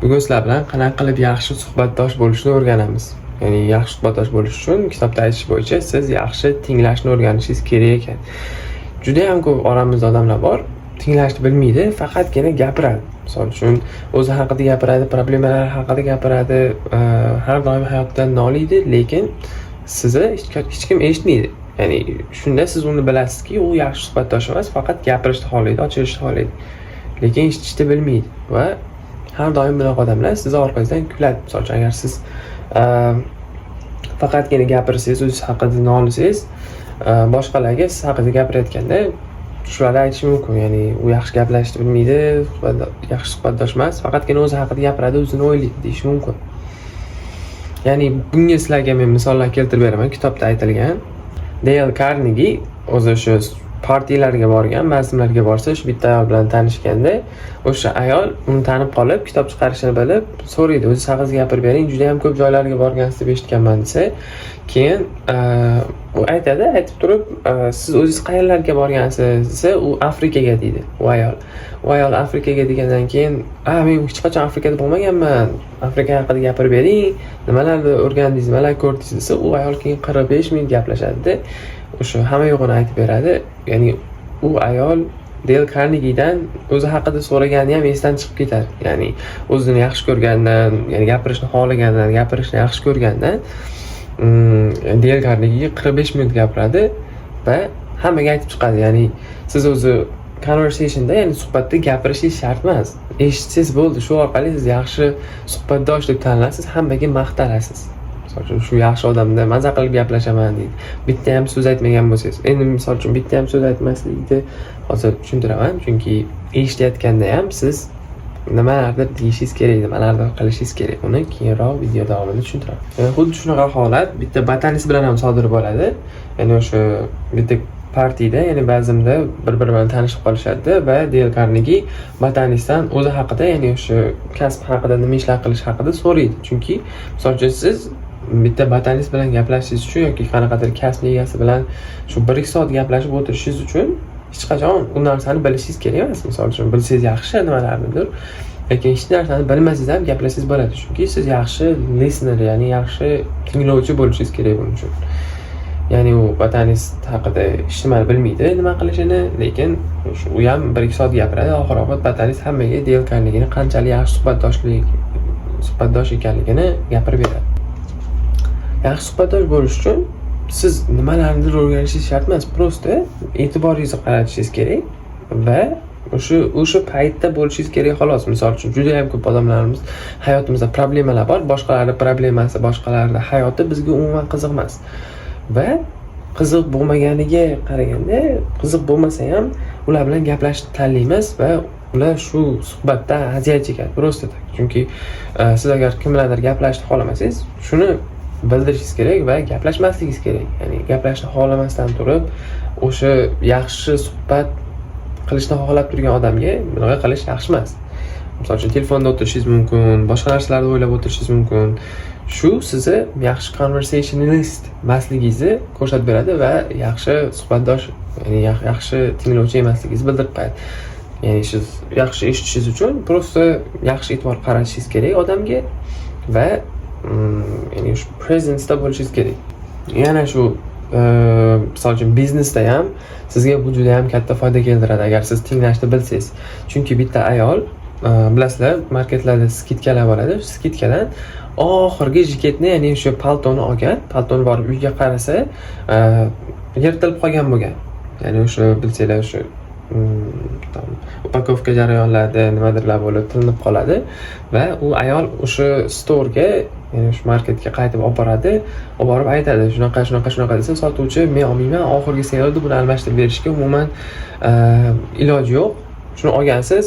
Bugun sizlar bilan qanaqa qilib yaxshi suhbatdosh bo'lishni o'rganamiz. Ya'ni yaxshi suhbatdosh bo'lish uchun kitobda aytish bo'yicha siz yaxshi tinglashni o'rganishingiz kerak ekan. Juda ham ko'p oramizda odamlar bor, tinglashni bilmaydi, faqatgina gapiradi. Misol uchun o'zi haqida gapiradi, problemalar haqida gapiradi, har doim hayotdan noliydi, lekin sizni hech kim eshitmaydi. Ya'ni shunda siz uni bilasizki, u yaxshi suhbatdosh emas, faqat gapirishni xohlaydi, ochilishni xohlaydi. Lekin eshitishni bilmaydi va har doim bunaqa odamlar sizni orqangizdan kuladi. Misol uchun agar siz faqatgina gapirsangiz, o'zingiz haqida nolsangiz, boshqalarga siz haqida gapirayotganda shularni aytish mumkin. Ya'ni u yaxshi gaplashishni bilmaydi, yaxshi suhbatdosh emas, faqatgina o'zi haqida gapiradi, o'zini o'ylaydi deyish mumkin. Ya'ni bunga sizlarga men misollar keltirib beraman. Kitobda aytilgan Dale Carnegie o'zi shu partiyalarga borgan, mazmunlarga borsa, shu bitta ayol bilan tanishganda, o'sha ayol uni tanib qolib, kitob chiqarishini bilib, so'raydi, o'zingiz haqingizga gapirib bering, juda ham ko'p joylarga borgansiz deb eshitganman desa, keyin u aytib turib, siz o'zingiz qayerlarga borgansiz desa, u Afrikaga deydi, u ayol. U ayol Afrikaga degandan keyin, men hech qachon Afrikada bo'lmaganman, Afrika haqida gapirib bering, nimalarni o'rgandingiz, nimalar ko'rdingiz desa, u ayol keyin 45 minut gaplashadi-da, o'sha hamma yo'g'ini aytib beradi. Ya'ni u ayol Dale Carnegie'dan o'zi haqida so'ragani ham esdan chiqib ketadi. Ya'ni o'zini yaxshi ko'rgandan, ya'ni gapirishni xohlagandan, gapirishni yaxshi ko'rgandan Dale Carnegie 45 minut gapiradi va hammaga aytib chiqadi. Ya'ni siz o'zi conversationda, ya'ni suhbatda gapirishingiz shart emas. Eshitsangiz bo'ldi, shu orqali siz yaxshi suhbatdosh deb tanilasiz, hammaga maqtalasiz. Misol uchun shu yaxshi odamda maza qilib gaplashaman deydi. Bitta ham so'z aytmagan bo'lsangiz, endi misol uchun bitta ham so'z aytmaslikni hozir tushuntiraman, chunki eshitayotganda ham siz nimalardir deyishingiz kerak, nimalardir qilishingiz kerak. Uni keyinroq video davomida tushuntiraman. Xuddi shunaqa holat bitta botanist bilan ham sodir bo'ladi. Ya'ni o'sha bitta partiyada, ya'ni ba'zimda bir-biri bilan tanishib qolishadi va Dale Carnegie botanistdan o'zi haqida, ya'ni o'sha kasb haqida, nima ishlar qilish haqida so'raydi. Chunki misol uchun siz bitta botanist bilan gaplashishingiz uchun yoki qanaqadir kasb egasi bilan shu 1-2 soat gaplashib o'tirishingiz uchun hech qachon u narsani bilishingiz kerak emas. Misol uchun bilsangiz yaxshi nimalarnidir, lekin hech narsani bilmasangiz ham gaplashsangiz bo'ladi. Chunki siz yaxshi listener, ya'ni yaxshi tinglovchi bo'lishingiz kerak buning uchun. Ya'ni u botanist haqida hech nimani bilmaydi, nima qilishini, lekin u ham 1-2 soat gapiradi. Oxir-oqibat botanist hammaga Dale Carnegie'ni qanchalik yaxshi suhbatdosh ekanligini gapirib beradi. Yaxshi suhbatdosh bo'lish uchun siz nimalarnidir o'rganishingiz shart emas, prosta e'tiboringizni qaratishingiz kerak va o'sha paytda bo'lishingiz kerak xolos. Misol uchun juda ham ko'p odamlarimiz hayotimizda problemalar bor, boshqalarning problemasi, boshqalarning hayoti bizga umuman qiziq emas. Va qiziq bo'lmaganiga qaraganda, qiziq bo'lmasa ham ular bilan gaplashishni tanlaymiz va ular shu suhbatdan aziyat chekadi, prosta. Chunki siz agar kim bilandir gaplashishni xohlamasangiz, shuni bildirishingiz kerak va gaplashmasligingiz kerak. Ya'ni gaplashishni xohlamasdan turib, o'sha yaxshi suhbat qilishni xohlab turgan odamga bunaqa qilish yaxshi emas. Misol uchun telefonda o'tirishingiz mumkin, boshqa narsalarni o'ylab o'tirishingiz mumkin. Shu sizni yaxshi conversationalist emasligingizni ko'rsatib beradi va yaxshi suhbatdosh, ya'ni yaxshi tinglovchi emasligingizni bildirib qo'yadi. Ya'ni siz yaxshi eshitishingiz uchun prosta yaxshi e'tibor qaratishingiz kerak odamga va ya'ni shu presence'da bo'lishingiz kerak. Yana shu misol uchun biznesda ham sizga bu juda ham katta foyda keltiradi agar siz tinglashni bilsangiz. Chunki bitta ayol, bilasizlar, marketlarda skidkalar bo'ladi. Shu skidkadan oxirgi jaketni, ya'ni o'sha paltoni olgan, paltoni borib uyga qarasa, yirtilib qolgan bo'lgan. Ya'ni o'sha bilsanglar, o'sha upakovka jarayonlarida nimadirlar bo'lib tilinib qoladi va u ayol o'sha storga, ya'ni o'sha marketga qaytib olib boradi, olib borib aytadi, shunaqa desa, sotuvchi men olmayman, oxirgi selda buni almashtirib berishga umuman iloji yo'q. Shuni olgansiz,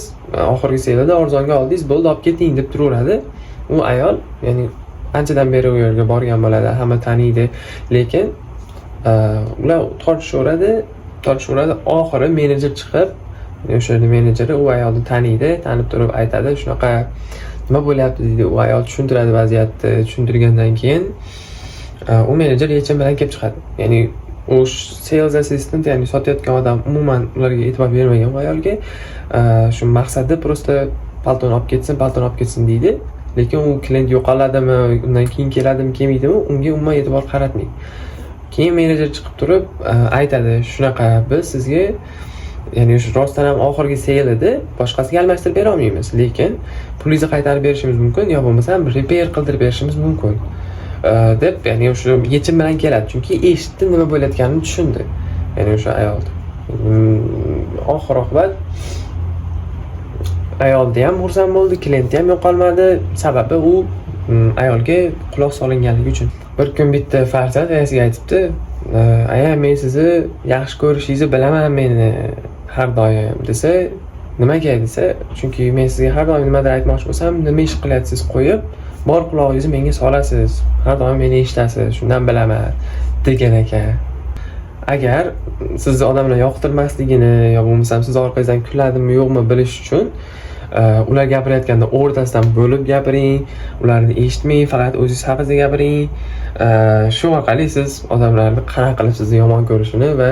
oxirgi selda arzonga oldingiz, bo'ldi, olib keting deb turaveradi. U ayol, ya'ni anchadan beri u yerga borgan bo'ladi, hamma taniydi, lekin ular tortishaveradi. Oxiri menejer chiqib, o'sha menejeri u ayolni tanib turib aytadi, shunaqa nima bo'lyapti deydi. U ayol tushuntiradi vaziyatni, tushuntirgandan keyin u menejer yechim bilan kelib chiqadi. Ya'ni u sales assistant, ya'ni sotayotgan odam umuman ularga e'tibor bermagan ayolga. Shu maqsadi prosta paltoni olib ketsin deydi. Lekin u klient yo'qoladimi, undan keyin keladimi, kelmaydimi, unga umuman e'tibor qaratmaydi. Keyin menejer chiqib turib aytadi, shunaqa biz sizga ya'ni shu rostdan ham oxirgi sale edi, boshqasiga almashtirib bera olmaymiz, lekin pulingizni qaytarib berishimiz mumkin, yo bo'lmasa repair qildirib berishimiz mumkin deb, ya'ni o'sha yechim bilan keladi, chunki eshitdi, nima bo'layotganini tushundi. Ya'ni o'sha ayol oxir oqibat ayolda ham xursand bo'ldi, klienti ham yo'qolmadi, sababi u ayolga quloq solinganligi uchun. Bir kun bitta farzand ayasiga aytibdi, aya, men sizni yaxshi ko'rishingizni bilaman meni har doim desa, nimaga desa, chunki men sizga har doim nimadir aytmoqchi bo'lsam, nima ish qilyapsiz qo'yib, bor quloqingizni menga solasiz, har doim meni eshitasiz, shundan bilaman degan ekan. Agar sizni odamlar yoqtirmasligini yo bo'lmasam siz orqangizdan kuladimi yo'qmi bilish uchun ular gapirayotganda o'rtasidan bo'lib gapiring, ularni eshitmang, faqat o'zingiz haqingizda gapiring. Shu orqali siz odamlarni qanaqa qilib sizni yomon ko'rishini va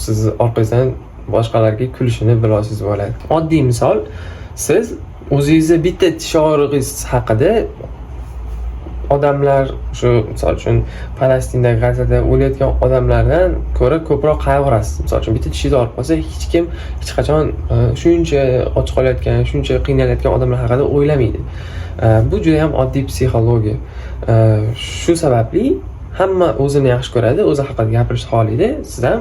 sizni orqangizdan boshqalarga kulishini bilasiz bo'ladi. Oddiy misol, siz o'zingizni bitta tish og'rig'ingiz haqida odamlar, shu misol uchun Falastinda, G'azada o'layotgan odamlardan ko'ra ko'proq qayg'urasiz. Misol uchun bitta tishingiz og'rib qolsa, hech kim hech qachon shuncha och qolayotgan, shuncha qiynalayotgan odamlar haqida o'ylamaydi. Bu juda ham oddiy psixologiya. Shu sababli hamma o'zini yaxshi ko'radi, o'zi haqida gapirishni xohlaydi. Siz ham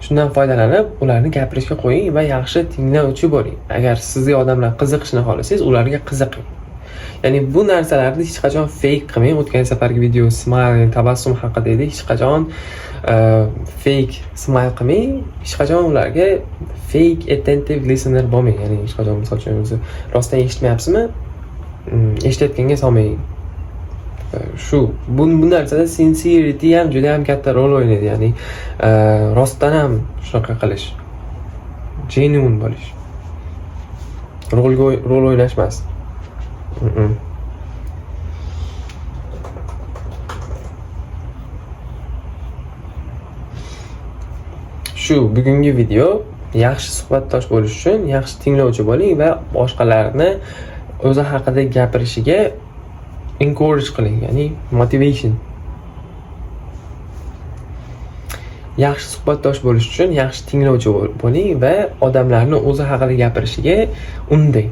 shundan foydalanib, ularni gapirishga qo'ying va yaxshi tinglovchi bo'ling. Agar sizga odamlar qiziqishni xohlasangiz, ularga qiziqing. Ya'ni bu narsalarni hech qachon fake qilmang. O'tgan safargi video smile, tabassum haqida edi. Hech qachon fake smile qilmang. Hech qachon ularga fake attentive listener bo'lmang. Ya'ni hech qachon misol uchun o'zi rostdan eshitmayapsizmi? Eshitayotganga solmang. Shu bu narsada sincerity ham juda ham katta rol o'ynaydi. Ya'ni rostdan ham shunaqa qilish. Genuine bo'lish. Rol o'ynash emas. Shu bugungi video yaxshi suhbatdosh bo'lish uchun yaxshi tinglovchi bo'ling va boshqalarni o'zi haqida gapirishiga encourage qiling, ya'ni motivation. Yaxshi suhbatdosh bo'lish uchun yaxshi tinglovchi bo'ling va odamlarni o'zi haqida gapirishiga undang.